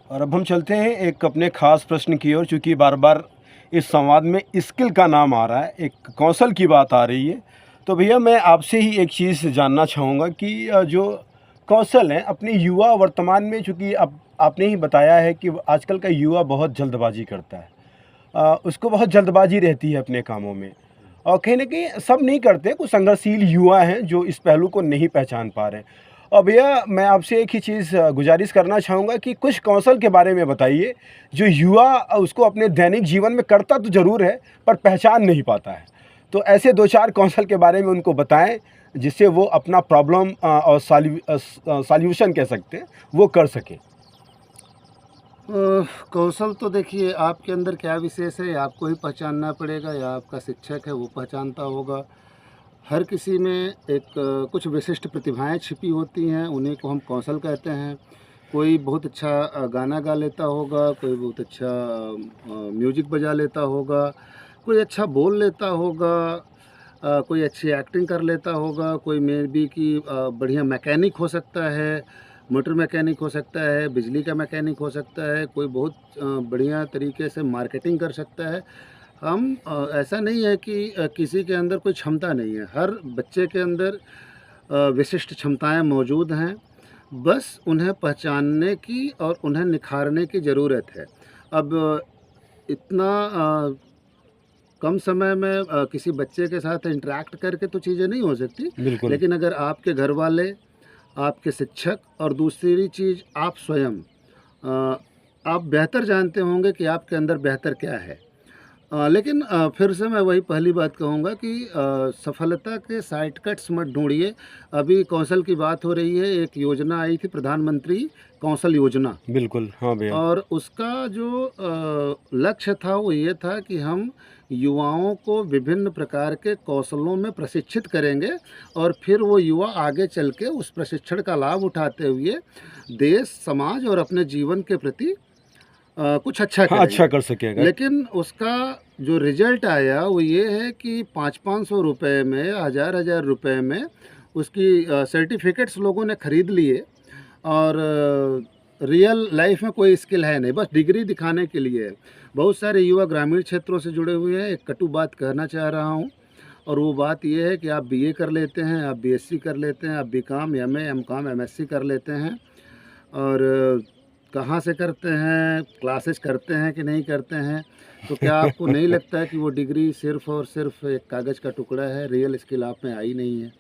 और अब हम चलते हैं एक अपने ख़ास प्रश्न की ओर, चूँकि बार-बार इस संवाद में स्किल का नाम आ रहा है, एक कौशल की बात आ रही है। तो भैया मैं आपसे ही एक चीज़ जानना चाहूँगा कि जो कौशल है अपने युवा वर्तमान में, चूँकि अब आपने ही बताया है कि आजकल का युवा बहुत जल्दबाज़ी करता है। उसको बहुत जल्दबाज़ी रहती है अपने कामों में और कहीं न कहीं सब नहीं करते, कुछ संघर्षशील युवा हैं जो इस पहलू को नहीं पहचान पा रहे हैं। और भैया मैं आपसे एक ही चीज़ गुज़ारिश करना चाहूँगा कि कुछ कौशल के बारे में बताइए, जो युवा उसको अपने दैनिक जीवन में करता तो ज़रूर है, पर पहचान नहीं पाता है। तो ऐसे 2-4 कौशल के बारे में उनको बताएँ, जिससे वो अपना प्रॉब्लम और सॉल्यूशन कह सकते हैं, वो कर सकें। कौशल तो देखिए आपके अंदर क्या विशेष है, ये आपको ही पहचानना पड़ेगा या आपका शिक्षक है वो पहचानता होगा। हर किसी में एक कुछ विशिष्ट प्रतिभाएं छिपी होती हैं, उन्हीं को हम कौशल कहते हैं। कोई बहुत अच्छा गाना गा लेता होगा, कोई बहुत अच्छा म्यूजिक बजा लेता होगा, कोई अच्छा बोल लेता होगा, कोई अच्छी एक्टिंग कर लेता होगा, कोई मे बी कि बढ़िया मैकेनिक हो सकता है, मोटर मैकेनिक हो सकता है, बिजली का मैकेनिक हो सकता है, कोई बहुत बढ़िया तरीके से मार्केटिंग कर सकता है। हम ऐसा नहीं है कि किसी के अंदर कोई क्षमता नहीं है, हर बच्चे के अंदर विशिष्ट क्षमताएँ मौजूद हैं, बस उन्हें पहचानने की और उन्हें निखारने की ज़रूरत है। अब इतना कम समय में किसी बच्चे के साथ इंटरैक्ट करके तो चीज़ें नहीं हो सकती, बिल्कुल। लेकिन अगर आपके घर वाले, आपके शिक्षक और दूसरी चीज़ आप स्वयं अ, आप बेहतर जानते होंगे कि आपके अंदर बेहतर क्या है। लेकिन फिर से मैं वही पहली बात कहूँगा कि सफलता के शॉर्टकट्स मत ढूँढिए। अभी कौशल की बात हो रही है, एक योजना आई थी प्रधानमंत्री कौशल योजना। बिल्कुल, हाँ भैया। और उसका जो लक्ष्य था वो ये था कि हम युवाओं को विभिन्न प्रकार के कौशलों में प्रशिक्षित करेंगे और फिर वो युवा आगे चल के उस प्रशिक्षण का लाभ उठाते हुए देश, समाज और अपने जीवन के प्रति कुछ अच्छा हाँ, अच्छा करेंगे। कर सकेगा। लेकिन उसका जो रिज़ल्ट आया वो ये है कि 5-5 सौ रुपए में, हज़ार-हज़ार रुपए में उसकी सर्टिफ़िकेट्स लोगों ने खरीद लिए और रियल लाइफ में कोई स्किल है नहीं, बस डिग्री दिखाने के लिए है। बहुत सारे युवा ग्रामीण क्षेत्रों से जुड़े हुए हैं, एक कटु बात कहना चाह रहा हूँ और वो बात ये है कि आप बीए कर लेते हैं, आप बीएससी कर लेते हैं, आप बीकॉम, एमए, एमकॉम, एमएससी कर लेते हैं और कहाँ से करते हैं, क्लासेस करते हैं कि नहीं करते हैं, तो क्या आपको नहीं लगता है कि वो डिग्री सिर्फ़ और सिर्फ़ एक कागज़ का टुकड़ा है, रियल स्किल आप में आई नहीं है?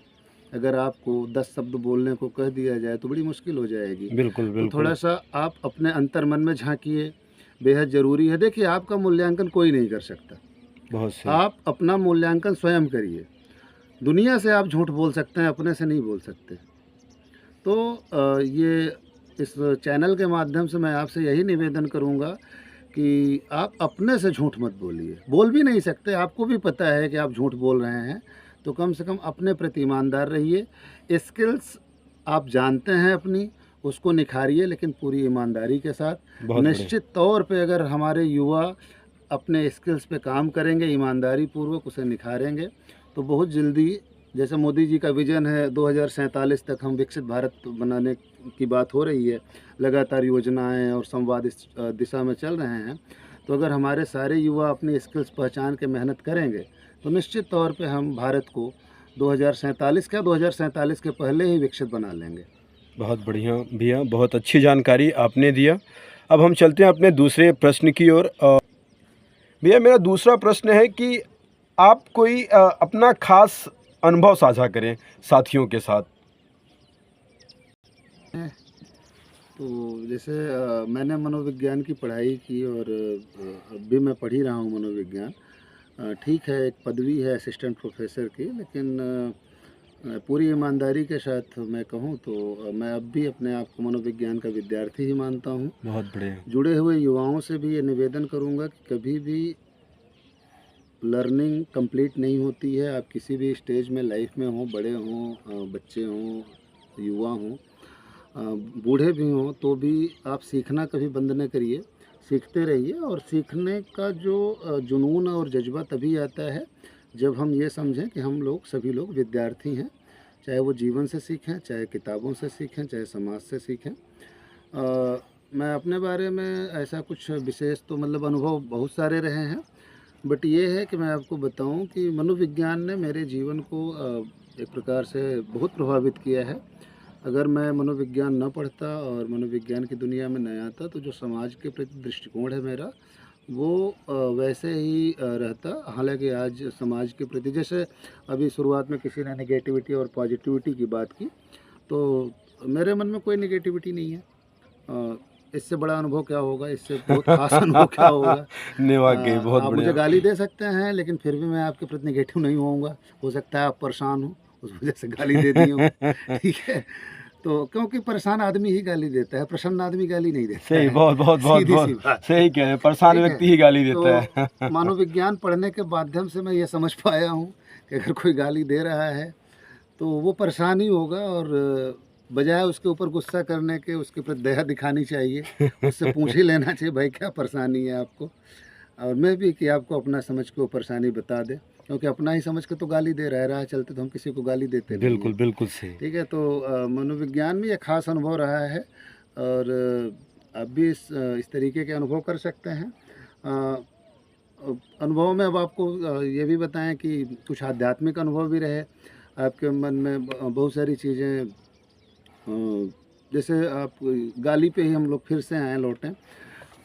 अगर आपको 10 शब्द बोलने को कह दिया जाए तो बड़ी मुश्किल हो जाएगी। बिल्कुल, तो बिल्कुल। थोड़ा-सा आप अपने अंतर्मन में झाँकिए, बेहद ज़रूरी है। देखिए आपका मूल्यांकन कोई नहीं कर सकता, बहुत सही। आप अपना मूल्यांकन स्वयं करिए। दुनिया से आप झूठ बोल सकते हैं, अपने से नहीं बोल सकते। तो ये इस चैनल के माध्यम से मैं आपसे यही निवेदन करूँगा कि आप अपने से झूठ मत बोलिए। बोल भी नहीं सकते, आपको भी पता है कि आप झूठ बोल रहे हैं, तो कम से कम अपने प्रति ईमानदार रहिए। स्किल्स आप जानते हैं अपनी, उसको निखारिए लेकिन पूरी ईमानदारी के साथ। बहुत बढ़िया। निश्चित तौर पे अगर हमारे युवा अपने स्किल्स पे काम करेंगे, ईमानदारी पूर्वक उसे निखारेंगे, तो बहुत जल्दी जैसे मोदी जी का विज़न है 2047 तक हम विकसित भारत बनाने की बात हो रही है, लगातार योजनाएँ और संवाद इस दिशा में चल रहे हैं। तो अगर हमारे सारे युवा अपनी स्किल्स पहचान के मेहनत करेंगे, तो निश्चित तौर पे हम भारत को 2047 क्या 2047 के पहले ही विकसित बना लेंगे। बहुत बढ़िया भैया, बहुत अच्छी जानकारी आपने दिया। अब हम चलते हैं अपने दूसरे प्रश्न की ओर। भैया मेरा दूसरा प्रश्न है कि आप कोई अपना ख़ास अनुभव साझा करें साथियों के साथ। तो जैसे मैंने मनोविज्ञान की पढ़ाई की और अब भी मैं पढ़ ही रहा हूँ मनोविज्ञान। ठीक है, एक पदवी है असिस्टेंट प्रोफ़ेसर की, लेकिन पूरी ईमानदारी के साथ मैं कहूँ तो मैं अब भी अपने आप को मनोविज्ञान का विद्यार्थी ही मानता हूँ। बहुत बढ़िया। जुड़े हुए युवाओं से भी ये निवेदन करूँगा कि कभी भी लर्निंग कंप्लीट नहीं होती है। आप किसी भी स्टेज में लाइफ में हों, बड़े हों, बच्चे हों, युवा हों, बूढ़े भी हों, तो भी आप सीखना कभी बंद न करिए, सीखते रहिए और सीखने का जो जुनून और जज़्बा तभी आता है, जब हम ये समझें कि हम लोग सभी लोग विद्यार्थी हैं, चाहे वो जीवन से सीखें, चाहे किताबों से सीखें, चाहे समाज से सीखें। मैं अपने बारे में ऐसा कुछ विशेष तो मतलब अनुभव बहुत सारे रहे हैं, बट ये है कि मैं आपको बताऊं कि मनोविज्ञान ने मेरे जीवन को एक प्रकार से बहुत प्रभावित किया है। अगर मैं मनोविज्ञान न पढ़ता और मनोविज्ञान की दुनिया में न आता तो जो समाज के प्रति दृष्टिकोण है मेरा वो वैसे ही रहता। हालांकि आज समाज के प्रति जैसे अभी शुरुआत में किसी ने नेगेटिविटी और पॉजिटिविटी की बात की, तो मेरे मन में कोई नेगेटिविटी नहीं है। इससे बड़ा अनुभव क्या होगा, इससे बहुत खास अनुभव क्या होगा। नहीं वाक़ई बहुत आप मुझे बढ़िया। गाली दे सकते हैं लेकिन फिर भी मैं आपके प्रति नेगेटिव नहीं होऊँगा। हो सकता है आप परेशान हो, उस वजह से गाली दे दिए हों, ठीक है? तो क्योंकि परेशान आदमी ही गाली देता है, प्रसन्न आदमी गाली नहीं देता सही है, बहुत, बहुत, बहुत, सीधी-सी बहुत बात है, सही कह रहे हैं, परेशान ठीक है? व्यक्ति ही गाली देता तो है। मनोविज्ञान पढ़ने के माध्यम से मैं ये समझ पाया हूँ कि अगर कोई गाली दे रहा है तो वो परेशान ही होगा और बजाय उसके ऊपर गुस्सा करने के उसके प्रति दया दिखानी चाहिए। उससे पूछ ही लेना चाहिए भाई क्या परेशानी है आपको, और मैं भी कि आपको अपना समझ के वो परेशानी बता दे, क्योंकि अपना ही समझ के तो गाली दे रहा है, राह चलते तो हम किसी को गाली देते नहीं बिल्कुल, हैं, बिल्कुल सही। ठीक है? तो मनोविज्ञान में ये खास अनुभव रहा है और आप भी इस तरीके के अनुभव कर सकते हैं। अनुभव में अब आपको ये भी बताएं कि कुछ आध्यात्मिक अनुभव भी रहे आपके मन में। बहुत सारी चीज़ें जैसे आप गाली पे ही हम लोग फिर से आए लौटें,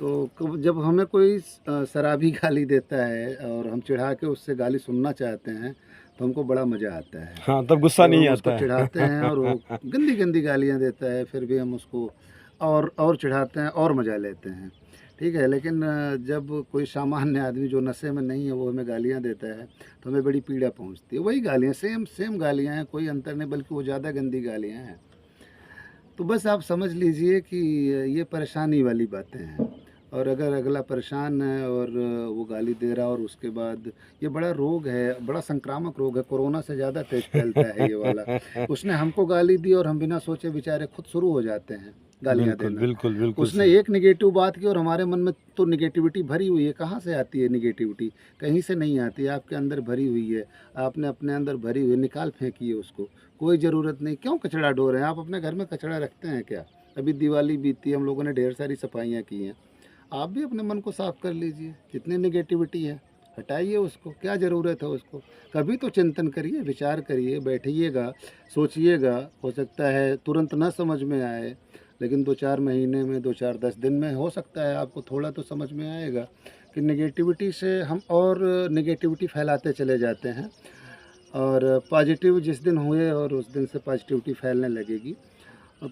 तो जब हमें कोई शराबी गाली देता है और हम चिढ़ा के उससे गाली सुनना चाहते हैं तो हमको बड़ा मज़ा आता है। हाँ, तब गुस्सा जब नहीं हम उसको आता चिढ़ाते हैं और वो है। गंदी गंदी गालियाँ देता है फिर भी हम उसको और चिढ़ाते हैं और मज़ा लेते हैं, ठीक है? लेकिन जब कोई सामान्य आदमी जो नशे में नहीं है वो हमें गालियाँ देता है तो हमें बड़ी पीड़ा पहुंचती है। वही गालियाँ सेम सेम गालियाँ हैं, कोई अंतर नहीं, बल्कि वो ज़्यादा गंदी गालियाँ हैं। तो बस आप समझ लीजिए कि ये परेशानी वाली बातें हैं। और अगर अगला परेशान है और वो गाली दे रहा और उसके बाद ये बड़ा रोग है, बड़ा संक्रामक रोग है, कोरोना से ज़्यादा तेज फैलता है ये वाला। उसने हमको गाली दी और हम बिना सोचे बेचारे खुद शुरू हो जाते हैं गालियाँ बिल्कुल, देना। बिल्कुल, बिल्कुल उसने सही। एक नेगेटिव बात की और हमारे मन में तो नेगेटिविटी भरी हुई है। कहाँ से आती है नेगेटिविटी? कहीं से नहीं आती, आपके अंदर भरी हुई है। आपने अपने अंदर भरी हुई है, निकाल फेंकिए उसको। कोई ज़रूरत नहीं, क्यों कचरा ढो रहे हैं? आप अपने घर में कचरा रखते हैं क्या? अभी दिवाली बीती, हम लोगों ने ढेर सारी सफाइयाँ की हैं। आप भी अपने मन को साफ कर लीजिए। जितनी नेगेटिविटी है हटाइए उसको, क्या ज़रूरत है उसको? कभी तो चिंतन करिए, विचार करिए, बैठिएगा, सोचिएगा। हो सकता है तुरंत ना समझ में आए, लेकिन 2-4 महीने में, 2-4 10 दिन में हो सकता है आपको थोड़ा तो समझ में आएगा कि नेगेटिविटी से हम और नेगेटिविटी फैलाते चले जाते हैं और पॉजिटिव जिस दिन हुए और उस दिन से पॉजिटिविटी फैलने लगेगी।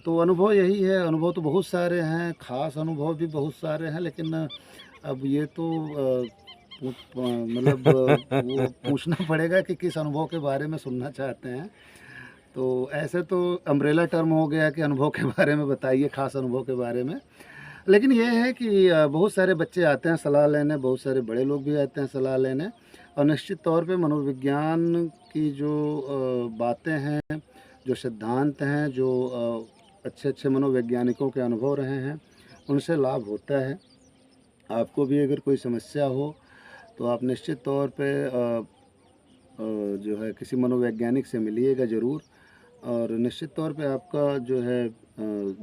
तो अनुभव यही है, अनुभव तो बहुत सारे हैं, ख़ास अनुभव भी बहुत सारे हैं, लेकिन अब ये तो मतलब वो पूछना पड़ेगा कि किस अनुभव के बारे में सुनना चाहते हैं। तो ऐसे तो अम्ब्रेला टर्म हो गया कि अनुभव के बारे में बताइए, ख़ास अनुभव के बारे में। लेकिन ये है कि बहुत सारे बच्चे आते हैं सलाह लेने, बहुत सारे बड़े लोग भी आते हैं सलाह लेने, और निश्चित तौर पे मनोविज्ञान की जो बातें हैं, जो सिद्धांत हैं, जो अच्छे-अच्छे मनोवैज्ञानिकों के अनुभव रहे हैं, उनसे लाभ होता है। आपको भी अगर कोई समस्या हो तो आप निश्चित तौर पे जो है किसी मनोवैज्ञानिक से मिलिएगा ज़रूर, और निश्चित तौर पे आपका जो है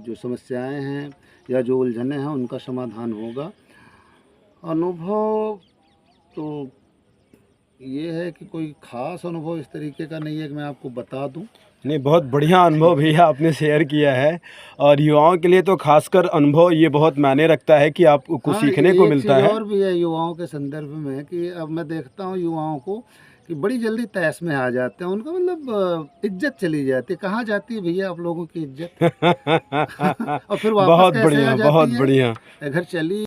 जो समस्याएं हैं या जो उलझनें हैं उनका समाधान होगा। अनुभव तो ये है कि कोई ख़ास अनुभव इस तरीके का नहीं है कि मैं आपको बता दूं, नहीं, बहुत बढ़िया अनुभव ठीक है? भैया आपने शेयर किया है और युवाओं के लिए तो ख़ासकर अनुभव ये बहुत मायने रखता है कि आपको हाँ, सीखने को एक मिलता चीज़ है। और भी है युवाओं के संदर्भ में कि अब मैं देखता हूँ युवाओं को कि बड़ी जल्दी तैश में आ जाते हैं। उनका मतलब इज़्ज़त चली जाती है। कहाँ जाती है भैया आप लोगों की इज़्ज़त? और फिर वापस बहुत कैसे आ बढ़िया, जाती बहुत है? बढ़िया। अगर चली